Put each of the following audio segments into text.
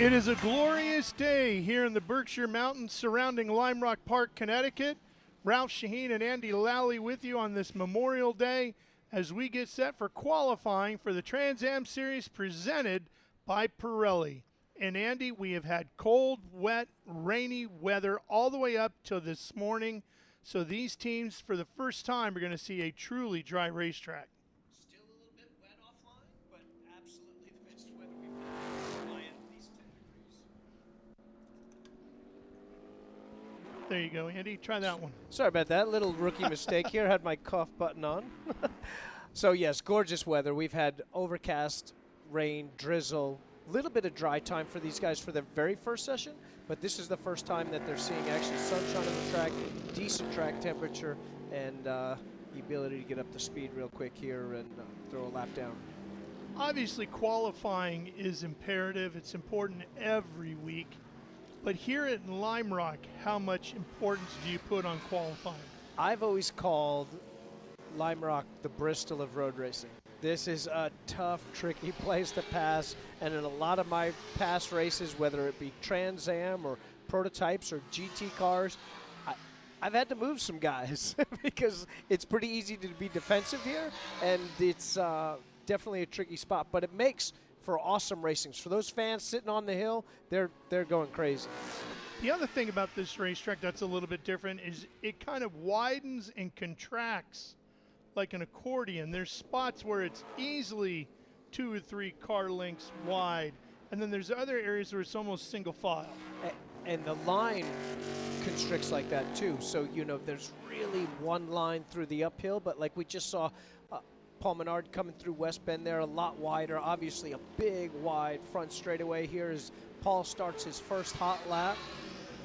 It is a glorious day here in the Berkshire Mountains surrounding Lime Rock Park, Connecticut. Ralph Shaheen and Andy Lally with you on this Memorial Day as we get set for qualifying for the Trans Am Series presented by Pirelli. And Andy, we have had cold, wet, rainy weather all the way up till this morning. So these teams, for the first time, are going to see a truly dry racetrack. Still a little bit wet offline, but absolutely the best weather we've had. High at least 10 degrees. There you go, Andy. Try that one. Sorry about that. Little rookie mistake here. Had my cough button on. So, yes, gorgeous weather. We've had overcast, rain, drizzle, a little bit of dry time for these guys for their very first session, but this is the first time that they're seeing actually sunshine on the track, decent track temperature, and the ability to get up to speed real quick here and throw a lap down. Obviously, qualifying is imperative. It's important every week. But here at Lime Rock, how much importance do you put on qualifying? I've always called Lime Rock the Bristol of road racing. This is a tough, tricky place to pass, and in a lot of my past races, whether it be Trans Am or prototypes or GT cars, I've had to move some guys because it's pretty easy to be defensive here, and it's definitely a tricky spot, but it makes for awesome racings. For those fans sitting on the hill, they're going crazy. The other thing about this racetrack that's a little bit different is it kind of widens and contracts like an accordion. There's spots where it's easily 2 or 3 car lengths wide, and then there's other areas where it's almost single file. And the line constricts like that too. So, you know, there's really one line through the uphill, but like we just saw Paul Menard coming through West Bend there, a lot wider. Obviously a big, wide front straightaway here as Paul starts his first hot lap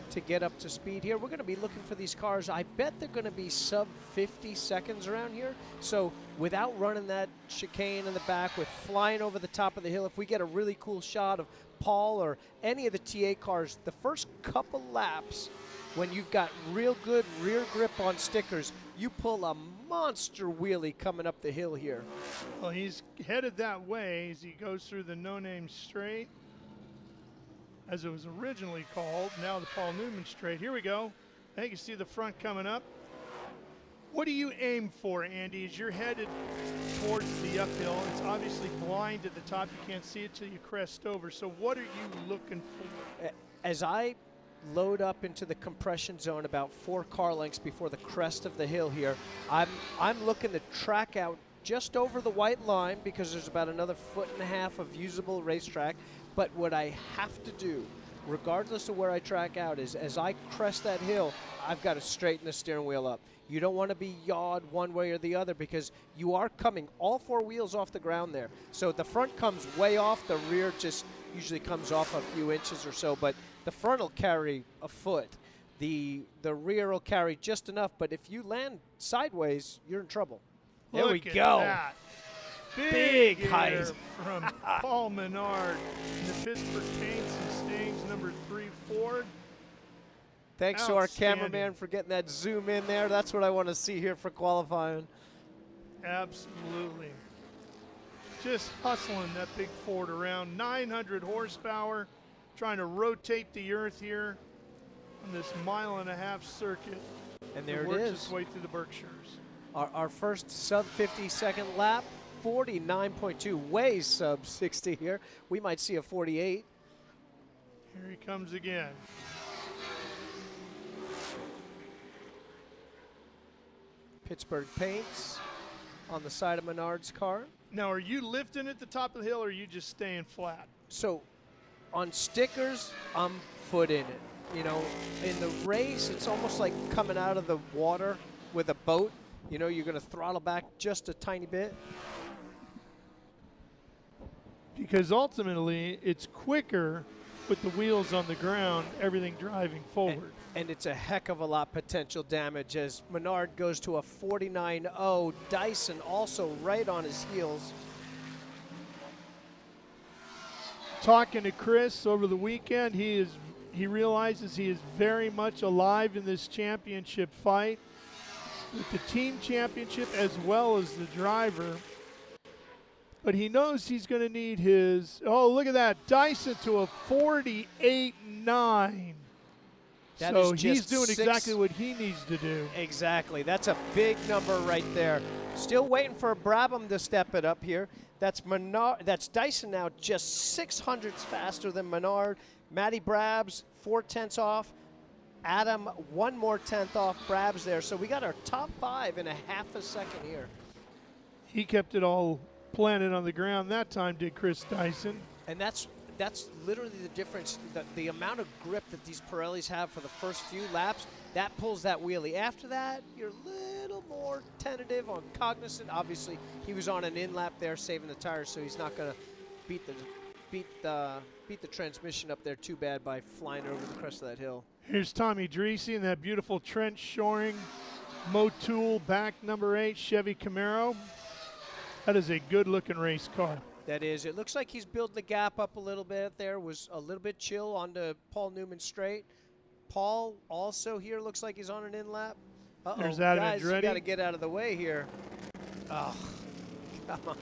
to get up to speed here. We're going to be looking for these cars. I bet they're going to be sub 50 seconds around here. So without running that chicane in the back, with flying over the top of the hill, if we get a really cool shot of Paul or any of the TA cars, the first couple laps, when you've got real good rear grip on stickers, you pull a monster wheelie coming up the hill here. Well, he's headed that way as he goes through the no-name straight, as it was originally called, now the Paul Newman straight. Here we go. Now you can see the front coming up. What do you aim for, Andy, as you're headed towards the uphill? It's obviously blind at the top. You can't see it till you crest over. So what are you looking for? As I load up into the compression zone about 4 car lengths before the crest of the hill here, I'm looking to track out just over the white line because there's about another 1.5 foot of usable racetrack. But what I have to do, regardless of where I track out, is as I crest that hill, I've got to straighten the steering wheel up. You don't want to be yawed one way or the other because you are coming all 4 wheels off the ground there. So the front comes way off, the rear just usually comes off a few inches or so, but the front will carry a foot. The rear will carry just enough, but if you land sideways, you're in trouble. There we go. That. Big height from Paul Menard in the Pittsburgh Paints and Stains number 3 Ford. Thanks to our cameraman for getting that zoom in there. That's what I want to see here for qualifying. Absolutely. Just hustling that big Ford around. 900 horsepower, trying to rotate the earth here on this 1.5 mile circuit. And there it works is. Its way through the Berkshires. Our first sub 50-second lap. 49.2, way sub 60 here. We might see a 48. Here he comes again. Pittsburgh Paints on the side of Menard's car. Now, are you lifting at the top of the hill, or are you just staying flat? So, on stickers, I'm foot in it. You know, in the race, it's almost like coming out of the water with a boat. You know, you're going to throttle back just a tiny bit. Because ultimately, it's quicker with the wheels on the ground, everything driving forward. And it's a heck of a lot potential damage as Menard goes to a 49.0. Dyson also right on his heels. Talking to Chris over the weekend, he realizes he is very much alive in this championship fight. With the team championship as well as the driver. but he knows he's going to need his, oh, look at that, Dyson to a 48.9. So he's doing exactly what he needs to do. Exactly. That's a big number right there. Still waiting for Brabham to step it up here. That's Dyson now just 600ths faster than Menard. Matty Brabs 4/10 off. Adam 1 more tenth off Brabs there. So we got our top 5 in a half a second here. He kept it all planted on the ground that time, did Chris Dyson. And that's literally the difference. The amount of grip that these Pirellis have for the first few laps, that pulls that wheelie. After that, you're a little more tentative on cognizant. Obviously, he was on an in-lap there saving the tires, so he's not going to beat the transmission up there too bad by flying over the crest of that hill. Here's Tommy Dreesy in that beautiful trench shoring Motul back number 8 Chevy Camaro. That is a good-looking race car. That is. It looks like he's building the gap up a little bit there. Was a little bit chill onto Paul Newman straight. Paul also here looks like he's on an in-lap. Uh-oh, There's Adam guys, Andretti. You got to get out of the way here. Oh, come on.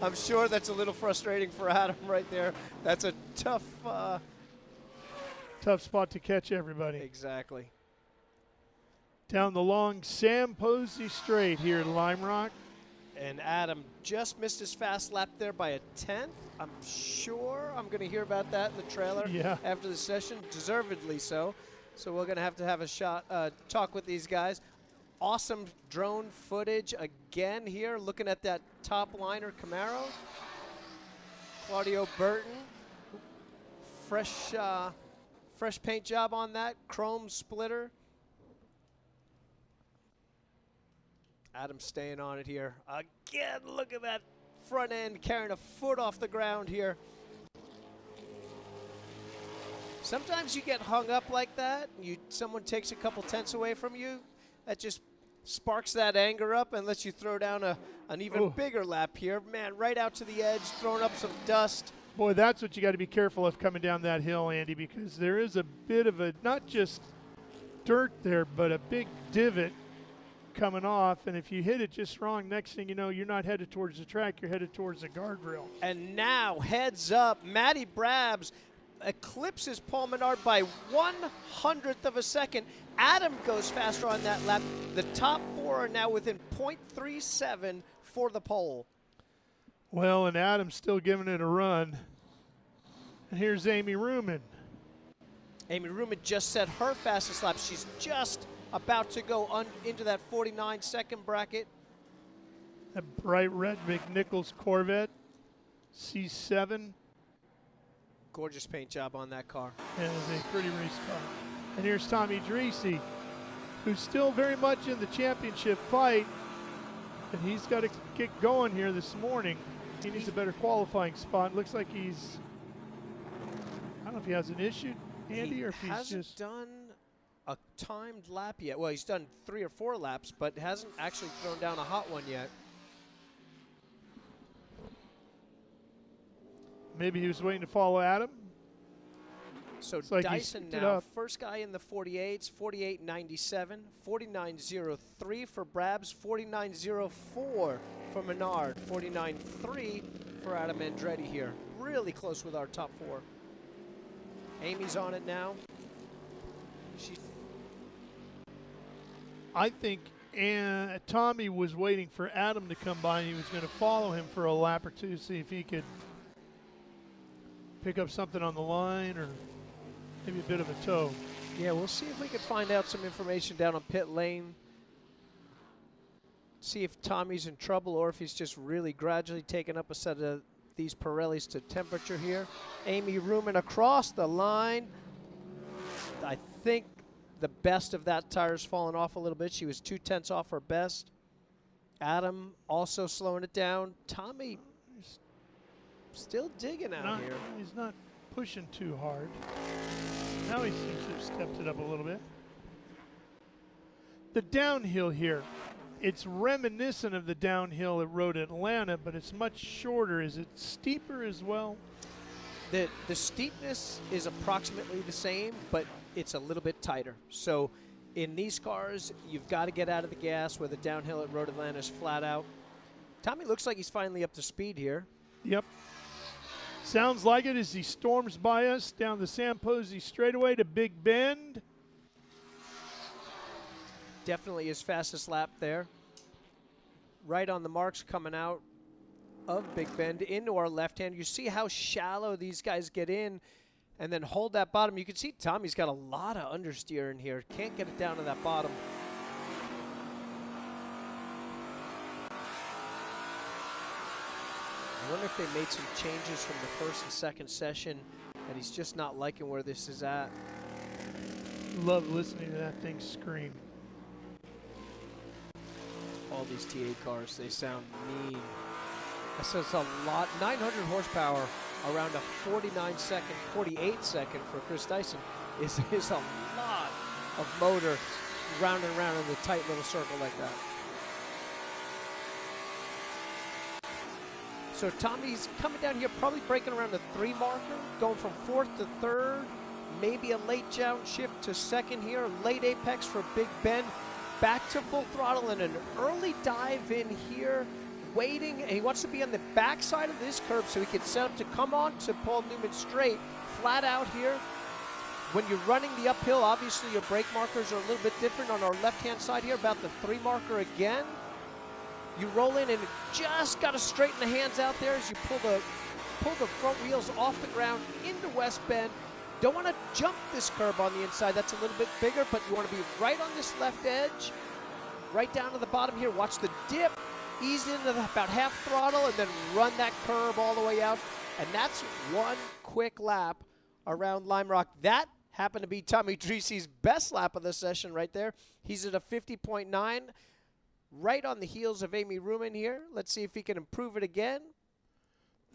I'm sure that's a little frustrating for Adam right there. That's a tough spot to catch everybody. Exactly. Down the long Sam Posey straight here at Lime Rock. And Adam just missed his fast lap there by a 10th. I'm sure I'm going to hear about that in the trailer after the session, deservedly so. So we're going to have a talk with these guys. Awesome drone footage again here, looking at that top liner Camaro. Claudio Burton, fresh paint job on that, chrome splitter. Adam staying on it here. Again, look at that front end carrying a foot off the ground here. Sometimes you get hung up like that. Someone takes a couple tenths away from you. That just sparks that anger up and lets you throw down an even bigger lap here. Man, right out to the edge, throwing up some dust. Boy, that's what you got to be careful of coming down that hill, Andy, because there is a bit of a, not just dirt there, but a big divot coming off, and if you hit it just wrong, next thing you know, you're not headed towards the track, you're headed towards the guardrail. And now, heads up, Matty Brabs eclipses Paul Menard by 1/100th of a second. Adam goes faster on that lap. The top 4 are now within 0.37 for the pole. Well, and Adam's still giving it a run. And here's Amy Ruman. Amy Ruman just set her fastest lap. She's just about to go into that 49-second bracket. A bright red McNichols Corvette C7. Gorgeous paint job on that car. And it's a pretty race car. And here's Tommy Dreesy, who's still very much in the championship fight. And he's got to get going here this morning. He needs a better qualifying spot. Looks like he's, I don't know if he has an issue, Andy, or if he's hasn't done a timed lap yet. Well, he's done 3 or 4 laps, but hasn't actually thrown down a hot one yet. Maybe he was waiting to follow Adam. So like Dyson now, first guy in the 48s, 48.97, 49.03 for Brabs, 49.04 for Menard, 49.3 for Adam Andretti here. Really close with our top 4. Amy's on it now. I think Tommy was waiting for Adam to come by, and he was going to follow him for a lap or two, see if he could pick up something on the line or maybe a bit of a tow. Yeah, we'll see if we can find out some information down on pit lane. See if Tommy's in trouble or if he's just really gradually taking up a set of these Pirellis to temperature here. Amy Ruman across the line. I think the best of that tire's fallen off a little bit. She was 2/10 off her best. Adam also slowing it down. Tommy still digging out here. He's not pushing too hard. Now he seems to have stepped it up a little bit. The downhill here, it's reminiscent of the downhill at Road Atlanta, but it's much shorter. Is it steeper as well? The steepness is approximately the same, but it's a little bit tighter. So in these cars, you've got to get out of the gas where the downhill at Road Atlanta is flat out. Tommy looks like he's finally up to speed here. Yep. Sounds like it as he storms by us down the San Posey straightaway to Big Bend. Definitely his fastest lap there. Right on the marks coming out of Big Bend into our left hand. You see how shallow these guys get in and then hold that bottom. You can see Tommy's got a lot of understeer in here. Can't get it down to that bottom. I wonder if they made some changes from the first and second session and he's just not liking where this is at. Love listening to that thing scream. All these TA cars, they sound mean. That says a lot. 900 horsepower around a 48 second for Chris Dyson is a lot of motor round and round in the tight little circle like that. So Tommy's coming down here, probably breaking around the 3 marker, going from 4th to 3rd, maybe a late down shift to 2nd here, late apex for Big Bend, back to full throttle and an early dive in here, waiting, and he wants to be on the backside of this curve so he can set up to come on to Paul Newman straight, flat out here. When you're running the uphill, obviously your brake markers are a little bit different on our left-hand side here, about the 3 marker again. You roll in and just got to straighten the hands out there as you pull the front wheels off the ground into West Bend. Don't want to jump this curb on the inside. That's a little bit bigger, but you want to be right on this left edge, right down to the bottom here. Watch the dip, ease into about half throttle, and then run that curb all the way out. And that's one quick lap around Lime Rock. That happened to be Tommy Treacy's best lap of the session right there. He's at a 50.9. Right on the heels of Amy Ruman here. Let's see if he can improve it again.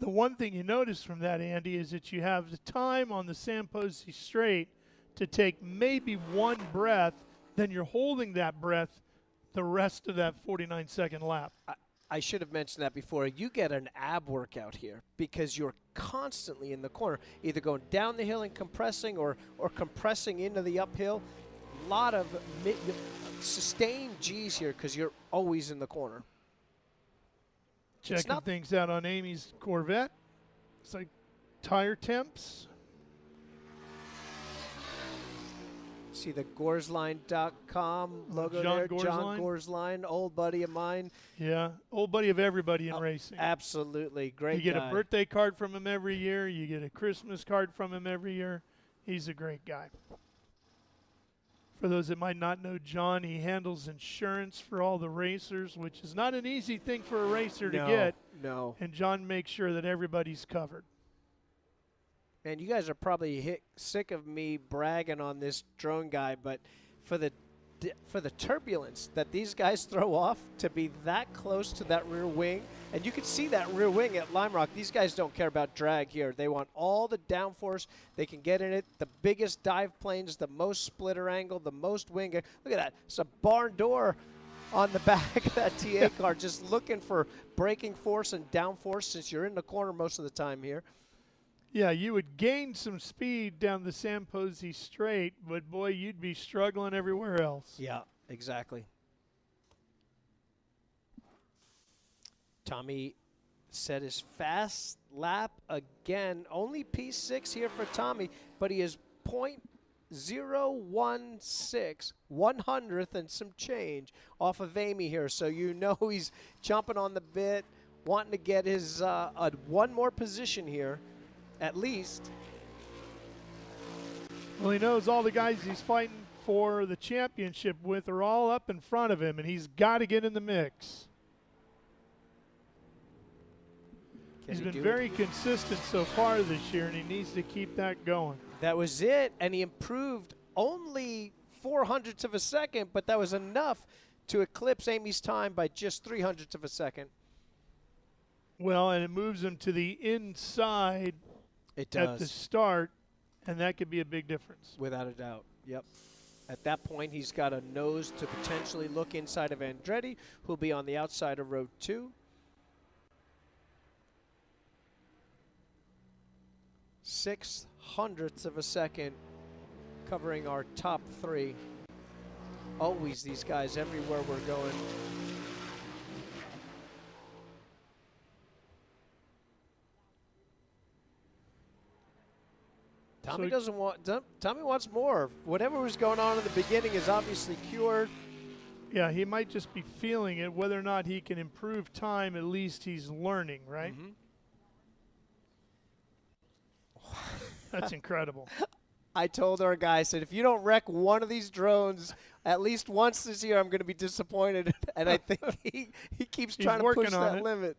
The one thing you notice from that, Andy, is that you have the time on the San Posey straight to take maybe 1 breath, then you're holding that breath the rest of that 49-second lap. I should have mentioned that before. You get an ab workout here because you're constantly in the corner, either going down the hill and compressing or compressing into the uphill. A lot of sustained G's here because you're always in the corner. Checking things out on Amy's Corvette. It's like tire temps. See the Gorsline.com logo John there. Gorsline. John Gorsline, old buddy of mine. Yeah, old buddy of everybody in racing. Absolutely, great You get guy. a birthday card from him every year. You get a Christmas card from him every year. He's a great guy. For those that might not know John, he handles insurance for all the racers, which is not an easy thing for a racer to get. No. And John makes sure that everybody's covered. And you guys are probably sick of me bragging on this drone guy, but for the turbulence that these guys throw off to be that close to that rear wing, and you can see that rear wing at Lime Rock. These guys don't care about drag here. They want all the downforce they can get in it, the biggest dive planes, the most splitter angle, the most wing. Look at that. It's a barn door on the back of that TA car, just looking for braking force and downforce since you're in the corner most of the time here. Yeah, you would gain some speed down the San Posey straight, but boy, you'd be struggling everywhere else. Yeah, exactly. Tommy set his fast lap again. Only P6 here for Tommy, but he is 0.016, 100th and some change off of Amy here. So you know he's jumping on the bit, wanting to get his one more position here. At least. Well, he knows all the guys he's fighting for the championship with are all up in front of him, and he's got to get in the mix. He's been very consistent so far this year, and he needs to keep that going. That was it, and he improved only 0.04 of a second, but that was enough to eclipse Amy's time by just 0.03 of a second. Well, and it moves him to the inside. It does. At the start, and that could be a big difference. Without a doubt, yep. At that point, he's got a nose to potentially look inside of Andretti, who'll be on the outside of row 2. 0.06 of a second covering our top 3. Always these guys everywhere we're going. Tommy doesn't want. Tommy wants more. Whatever was going on in the beginning is obviously cured. Yeah, he might just be feeling it. Whether or not he can improve time, at least he's learning, right? Mm-hmm. That's incredible. I told our guy, I said, if you don't wreck one of these drones at least once this year, I'm going to be disappointed. And I think he keeps trying to push that limit.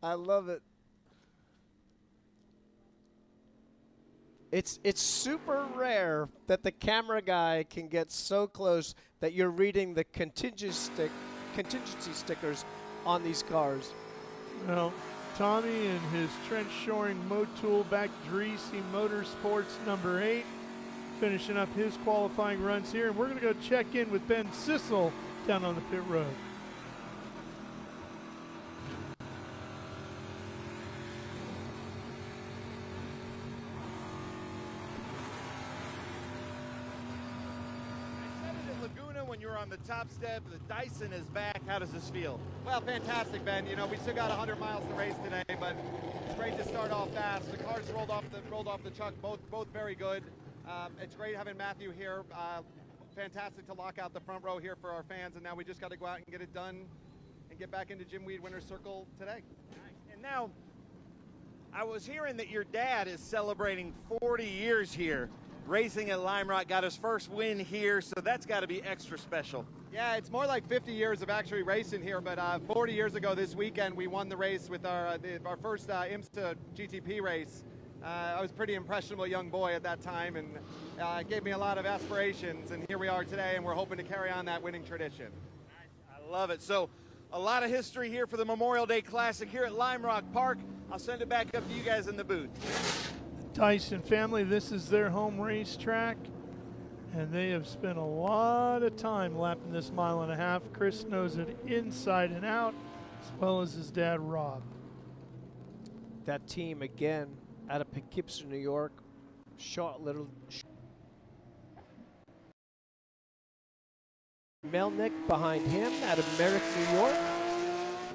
I love it. It's super rare that the camera guy can get so close that you're reading the contingency stickers on these cars. Well, Tommy and his trench shoring Motul back Dreesy Motorsports number 8, finishing up his qualifying runs here. And we're going to go check in with Ben Sissel down on the pit road. When you're on the top step, the Dyson is back. How does this feel? Well, fantastic, Ben. You know, we still got 100 miles to race today, but it's great to start off fast. The cars rolled off the truck, both very good. It's great having Matthew here. Fantastic to lock out the front row here for our fans, and now we just got to go out and get it done and get back into Jim Weed Winner's Circle today. Nice. And now, I was hearing that your dad is celebrating 40 years here. Racing at Lime Rock, got his first win here, so that's got to be extra special. Yeah, it's more like 50 years of actually racing here, but 40 years ago this weekend, we won the race with our first IMSA GTP race. I was a pretty impressionable young boy at that time, and it gave me a lot of aspirations, and here we are today, and we're hoping to carry on that winning tradition. I love it. So, a lot of history here for the Memorial Day Classic here at Lime Rock Park. I'll send it back up to you guys in the booth. Tyson family, this is their home racetrack, and they have spent a lot of time lapping this 1.5 miles. Chris knows it inside and out, as well as his dad, Rob. That team, again, out of Poughkeepsie, New York, Melnick behind him out of Merrick, New York.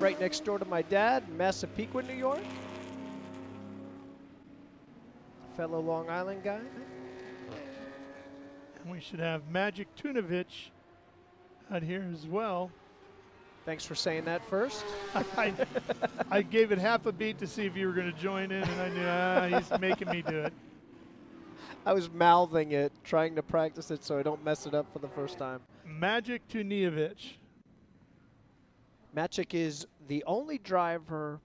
Right next door to my dad, Massapequa, New York. Fellow Long Island guy. And we should have Magic Tunovich out here as well. Thanks for saying that first. I gave it half a beat to see if you were going to join in, and I knew he's making me do it. I was mouthing it, trying to practice it so I don't mess it up for the first time. Magic Tunovich. Magic is the only driver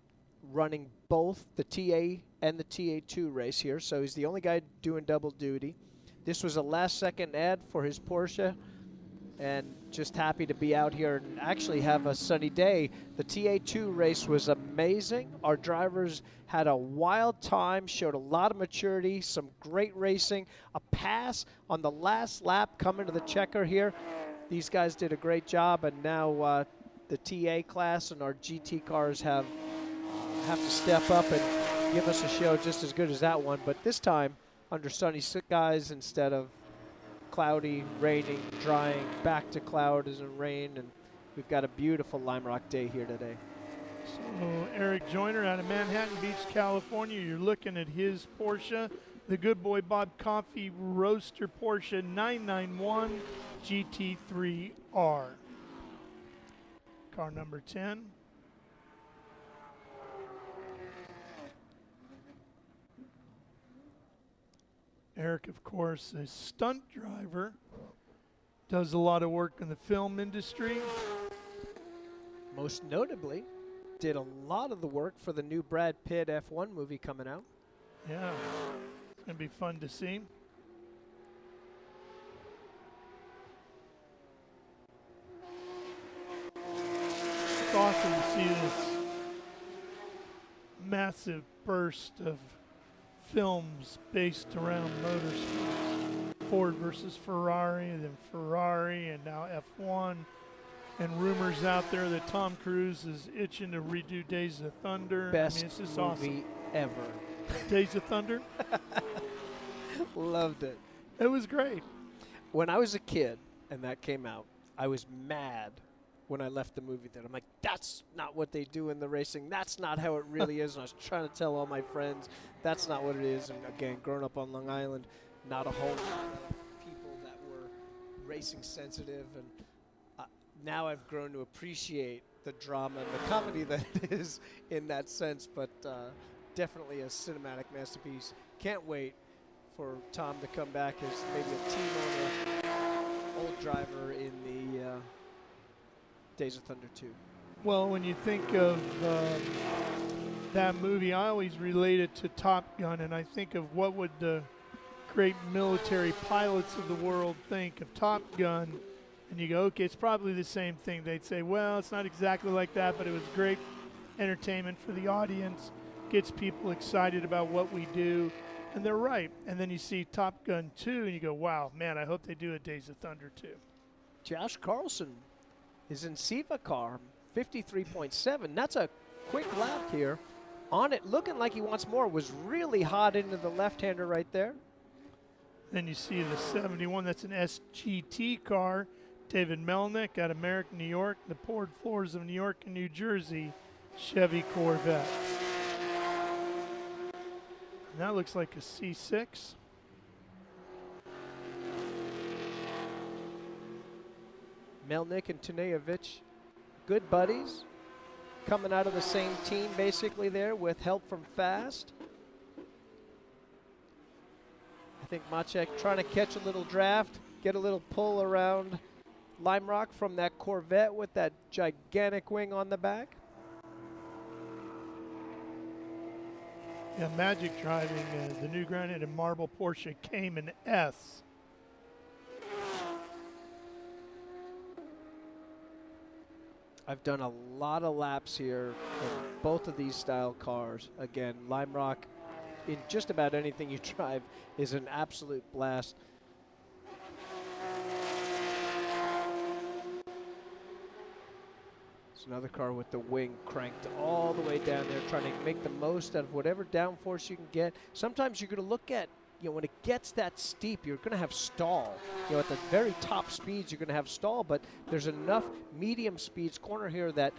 running both the TA and the TA2 race here, so he's the only guy doing double duty. This was a last-second ad for his Porsche, and just happy to be out here and actually have a sunny day. The TA2 race was amazing. Our drivers had a wild time, showed a lot of maturity, some great racing, a pass on the last lap coming to the checker here. These guys did a great job, and now the TA class and our GT cars have to step up and give us a show just as good as that one, but this time under sunny skies instead of cloudy, raining, drying, back to clouds and rain, and we've got a beautiful Lime Rock day here today. So Eric Joyner out of Manhattan Beach, California. You're looking at his Porsche, the Good Boy Bob Coffee Roaster Porsche 991 GT3R. Car number 10. Eric, of course, a stunt driver, does a lot of work in the film industry. Most notably, did a lot of the work for the new Brad Pitt F1 movie coming out. Yeah, it's going to be fun to see. It's awesome to see this massive burst of films based around motorsports. Ford versus Ferrari, and then Ferrari, and now F1. And rumors out there that Tom Cruise is itching to redo Days of Thunder. Best it's just movie awesome. ever. Days of Thunder? Loved it. It was great. When I was a kid and that came out, I was mad when I left the movie theater. I'm like, that's not what they do in the racing. That's not how it really is. And I was trying to tell all my friends that's not what it is. And again, growing up on Long Island, not a whole lot of people that were racing sensitive. And now I've grown to appreciate the drama and the comedy that it is in that sense. But definitely a cinematic masterpiece. Can't wait for Tom to come back as maybe a team owner, old driver in the Days of Thunder 2. Well, when you think of that movie, I always relate it to Top Gun, and I think of what would the great military pilots of the world think of Top Gun, and you go, okay, it's probably the same thing. They'd say, well, it's not exactly like that, but it was great entertainment for the audience, gets people excited about what we do. And they're right. And then you see Top Gun 2, and you go, wow, man, I hope they do a Days of Thunder 2. Josh Carlson is in Siva car, 53.7. That's a quick lap here. On it, looking like he wants more. Was really hot into the left-hander right there. Then you see the 71. That's an SGT car. David Melnick out of Merrick, New York. The poured floors of New York and New Jersey Chevy Corvette. And that looks like a C6. Melnick and Tunejevic, good buddies, coming out of the same team basically there with help from Fast. I think Maciek trying to catch a little draft, get a little pull around Lime Rock from that Corvette with that gigantic wing on the back. Yeah, Magic driving the new granite and marble Porsche Cayman S. I've done a lot of laps here in both of these style cars. Again, Lime Rock, in just about anything you drive, is an absolute blast. Another car with the wing cranked all the way down there, trying to make the most out of whatever downforce you can get. Sometimes you're going to look at, when it gets that steep, you're going to have stall. At the very top speeds, you're going to have stall, but there's enough medium speeds corner here that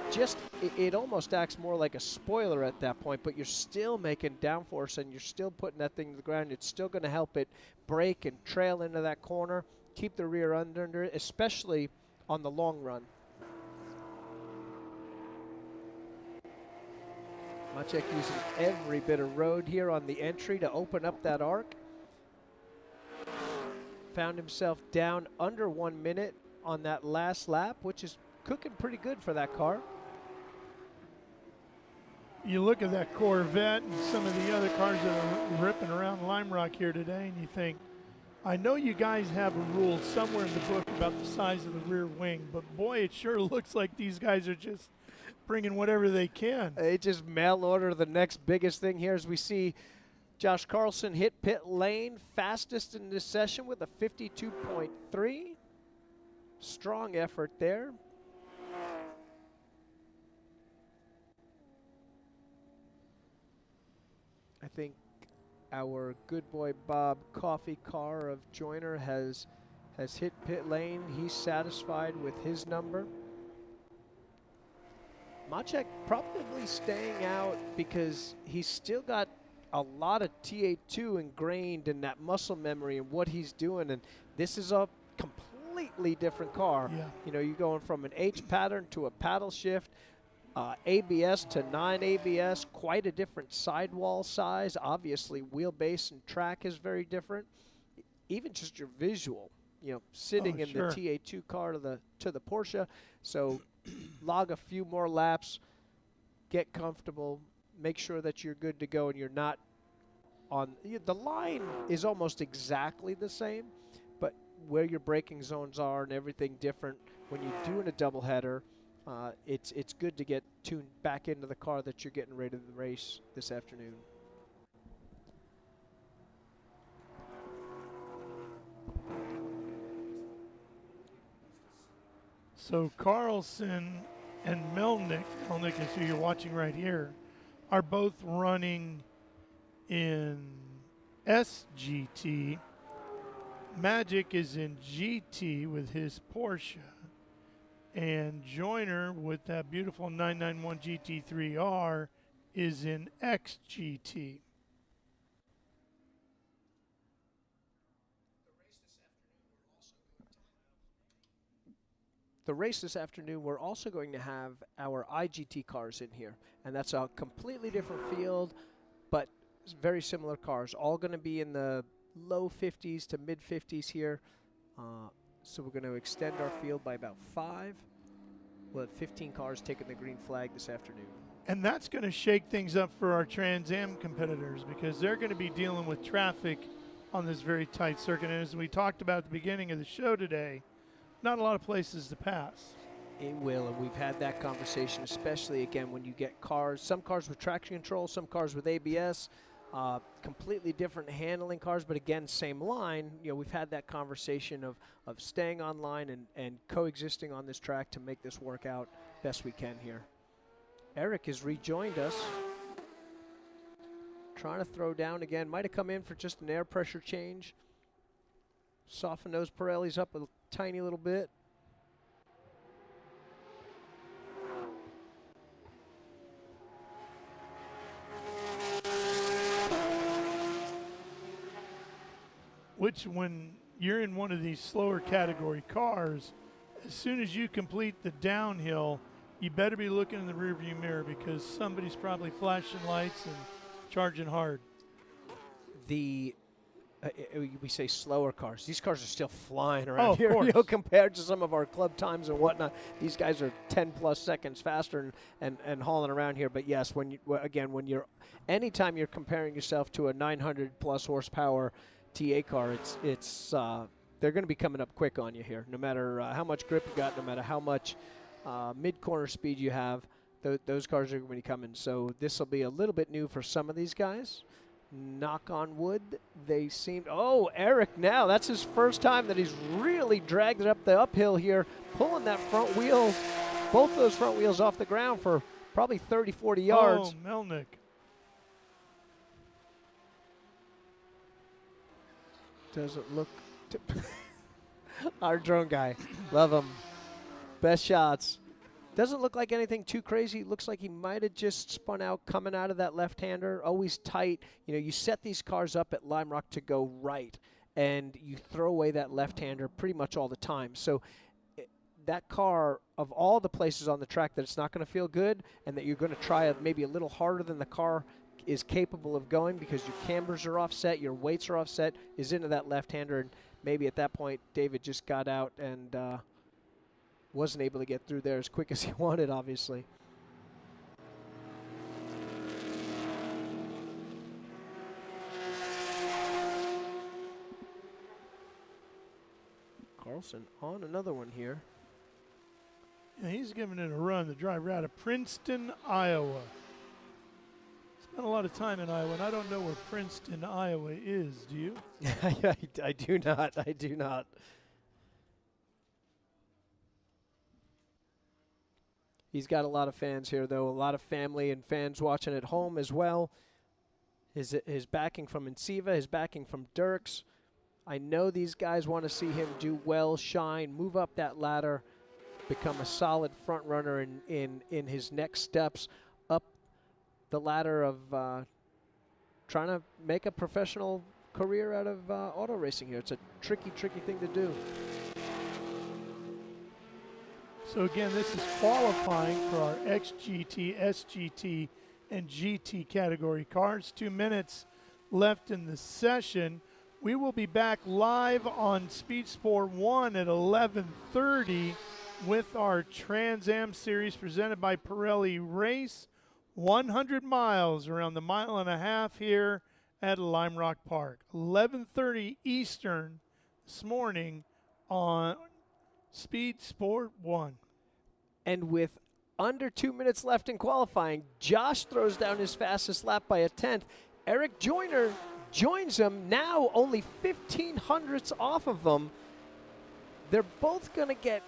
just, it almost acts more like a spoiler at that point, but you're still making downforce and you're still putting that thing to the ground. It's still going to help it brake and trail into that corner, keep the rear under it, especially on the long run. Maciek using every bit of road here on the entry to open up that arc. Found himself down under 1 minute on that last lap, which is cooking pretty good for that car. You look at that Corvette and some of the other cars that are ripping around Lime Rock here today, and you think, I know you guys have a rule somewhere in the book about the size of the rear wing, but boy, it sure looks like these guys are just bringing whatever they can. They just mail order the next biggest thing here as we see Josh Carlson hit pit lane fastest in this session with a 52.3. Strong effort there. I think our good boy Bob Coffee car of Joyner has hit pit lane. He's satisfied with his number. Maciek probably staying out because he's still got a lot of TA2 ingrained in that muscle memory and what he's doing, and this is a completely different car. Yeah. You're going from an H pattern to a paddle shift, ABS to non-ABS, quite a different sidewall size. Obviously, wheelbase and track is very different. Even just your visual, sitting in sure. the TA2 car to the Porsche. So log a few more laps, get comfortable, make sure that you're good to go and you're not on. The line is almost exactly the same, but where your braking zones are and everything different when you're doing a doubleheader, it's good to get tuned back into the car that you're getting ready to race this afternoon. So Carlson and Melnick is who you're watching right here, are both running in SGT. Magic is in GT with his Porsche. And Joyner with that beautiful 991 GT3R is in XGT. The race this afternoon, we're also going to have our IGT cars in here. And that's a completely different field, but very similar cars. All going to be in the low 50s to mid 50s here. So we're going to extend our field by about 5. We'll have 15 cars taking the green flag this afternoon. And that's going to shake things up for our Trans Am competitors because they're going to be dealing with traffic on this very tight circuit. And as we talked about at the beginning of the show today, not a lot of places to pass. It will, and we've had that conversation, especially, again, when you get cars, some cars with traction control, some cars with ABS, completely different handling cars, but again, same line. You know, we've had that conversation of staying online and coexisting on this track to make this work out best we can here. Eric has rejoined us. Trying to throw down again. Might have come in for just an air pressure change. Soften those Pirellis up a tiny little bit. Which, when you're in one of these slower category cars, as soon as you complete the downhill, you better be looking in the rearview mirror because somebody's probably flashing lights and charging hard. We say slower cars. These cars are still flying around here, course. you know, compared to some of our club times and whatnot. These guys are 10+ seconds faster and hauling around here. But yes, anytime you're comparing yourself to a 900+ horsepower TA car, they're going to be coming up quick on you here. No matter how much grip you got, no matter how much mid-corner speed you have, those cars are going to be coming. So this will be a little bit new for some of these guys. Knock on wood, they seem. Oh, Eric now, that's his first time that he's really dragged it up the uphill here, pulling that front wheel, both those front wheels off the ground for probably 30, 40 yards. Oh, Melnick. Doesn't look. Our drone guy, love him. Best shots. Doesn't look like anything too crazy. Looks like he might have just spun out coming out of that left-hander. Always tight. You know, you set these cars up at Lime Rock to go right, and you throw away that left-hander pretty much all the time. So that car, of all the places on the track that it's not going to feel good and that you're going to try maybe a little harder than the car is capable of going because your cambers are offset, your weights are offset, is into that left-hander. And maybe at that point, David just got out and wasn't able to get through there as quick as he wanted, obviously. Carlson on another one here. Yeah, he's giving it a run, the driver out of Princeton, Iowa. Spent a lot of time in Iowa, and I don't know where Princeton, Iowa is. Do you? I do not. I do not. He's got a lot of fans here, though, a lot of family and fans watching at home as well. His backing from Enceva, his backing from Dirks. I know these guys want to see him do well, shine, move up that ladder, become a solid front runner in his next steps up the ladder of trying to make a professional career out of auto racing here. It's a tricky, tricky thing to do. So again, this is qualifying for our XGT, SGT, and GT category cars. 2 minutes left in the session. We will be back live on Speed Sport 1 at 11:30 with our Trans Am series presented by Pirelli Race. 100 miles around the 1.5 miles here at Lime Rock Park. 11:30 Eastern this morning on Speed Sport 1. And with under 2 minutes left in qualifying, Josh throws down his fastest lap by a 10th. Eric Joyner joins him, now only 15 hundredths off of him. They're both going to get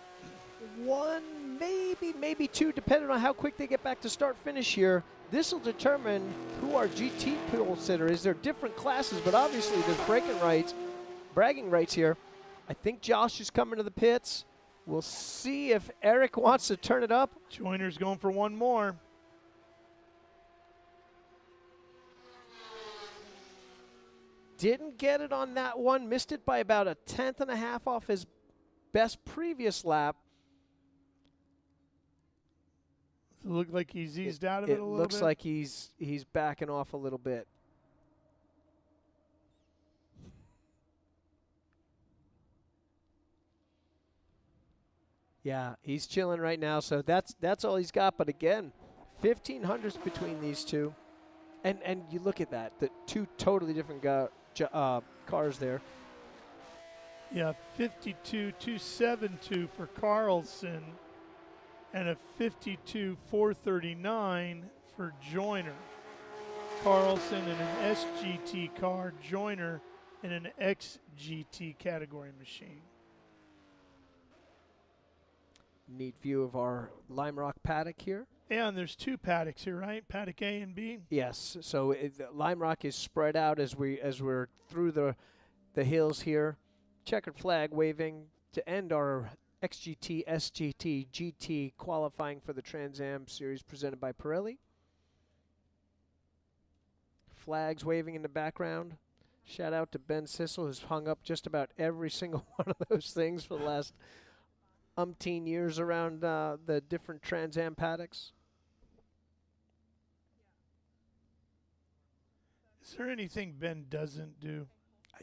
one, maybe two, depending on how quick they get back to start-finish here. This will determine who our GT pole sitter is. They're different classes, but obviously there's bragging rights here. I think Josh is coming to the pits. We'll see if Eric wants to turn it up. Joyner's going for one more. Didn't get it on that one. Missed it by about a 1/10.5 off his best previous lap. Does it look like he's eased out of it a little bit? It looks like he's backing off a little bit. Yeah, he's chilling right now, so that's all he's got. But again, 1,500s between these two. And you look at that, the two totally different cars there. Yeah, 52,272 for Carlson and a 52,439 for Joyner. Carlson in an SGT car, Joyner in an XGT category machine. Neat view of our Lime Rock paddock here. Yeah, and there's two paddocks here, right? Paddock A and B. Yes, so Lime Rock is spread out as we're through the hills here. Checkered flag waving to end our XGT, SGT, GT qualifying for the Trans Am Series presented by Pirelli. Flags waving in the background. Shout out to Ben Sissel, who's hung up just about every single one of those things for the last umpteen years around the different Trans Am paddocks. Is there anything Ben doesn't do?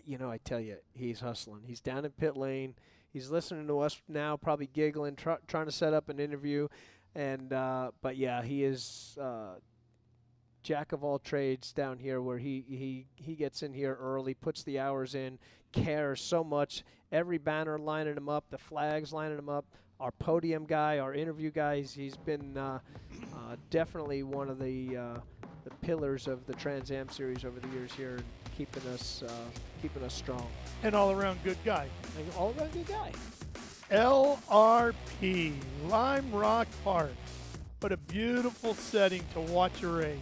You know, I tell you, he's hustling. He's down in pit lane. He's listening to us now, probably giggling, trying to set up an interview. And but yeah, he is jack of all trades down here, where he gets in here early, puts the hours in, cares so much. Every banner lining him up, the flags lining him up. Our podium guy, our interview guy, he's been definitely one of the pillars of the Trans Am Series over the years here, and keeping us strong. An all-around good guy. An all-around good guy. LRP, Lime Rock Park. What a beautiful setting to watch a race.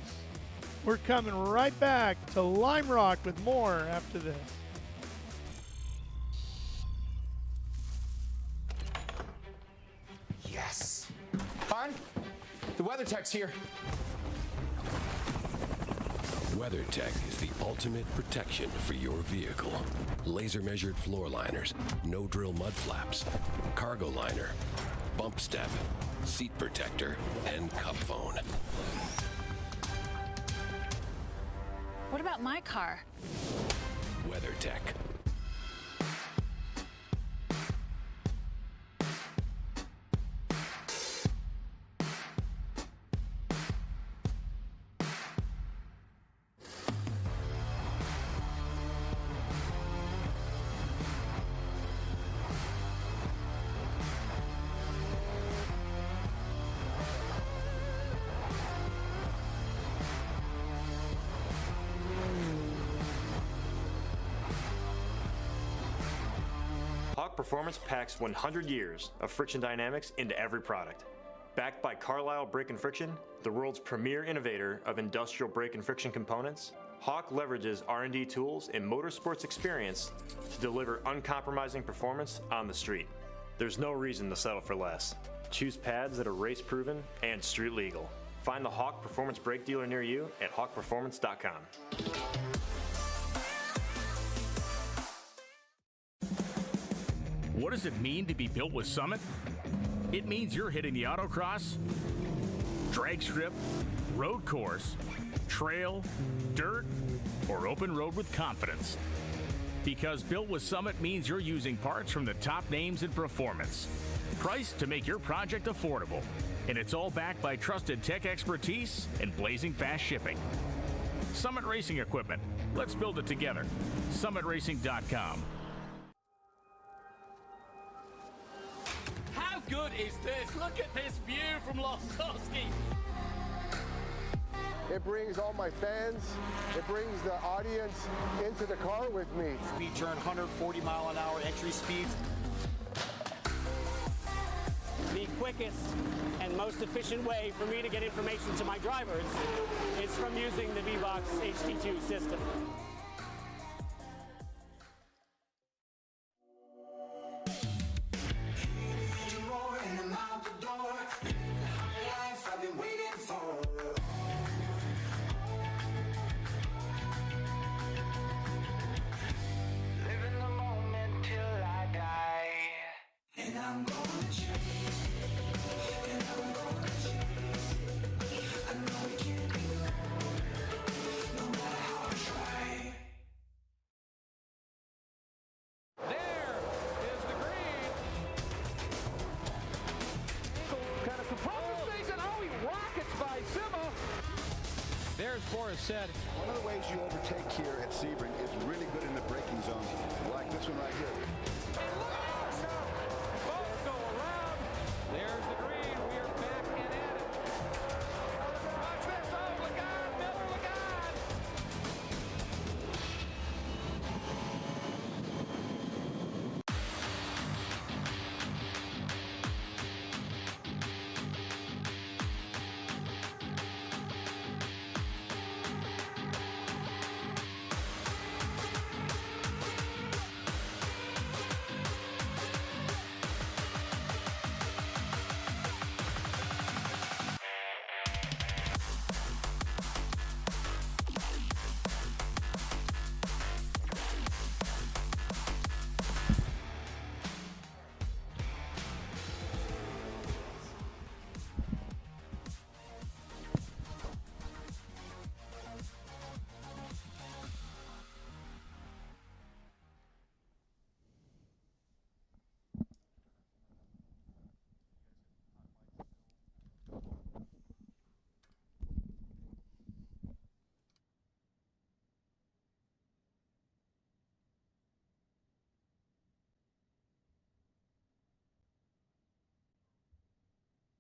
We're coming right back to Lime Rock with more after this. Yes. Hon, the WeatherTech's here. WeatherTech is the ultimate protection for your vehicle. Laser measured floor liners, no drill mud flaps, cargo liner, bump step, seat protector, and cup phone. What about my car? WeatherTech. Performance packs 100 years of friction dynamics into every product. Backed by Carlisle Brake and Friction, the world's premier innovator of industrial brake and friction components, Hawk leverages R&D tools and motorsports experience to deliver uncompromising performance on the street. There's no reason to settle for less. Choose pads that are race-proven and street legal. Find the Hawk Performance Brake dealer near you at hawkperformance.com. What does it mean to be built with Summit? It means you're hitting the autocross, drag strip, road course, trail, dirt, or open road with confidence. Because built with Summit means you're using parts from the top names in performance, priced to make your project affordable. And it's all backed by trusted tech expertise and blazing fast shipping. Summit Racing Equipment. Let's build it together. SummitRacing.com. How good is this? Look at this view from Losowski. It brings all my fans, it brings the audience into the car with me. Speed turn, 140 mile an hour entry speeds. The quickest and most efficient way for me to get information to my drivers is from using the V-Box HD2 system. said. One of the ways you overtake here at Sebring is really good in the braking zone, like this one right here.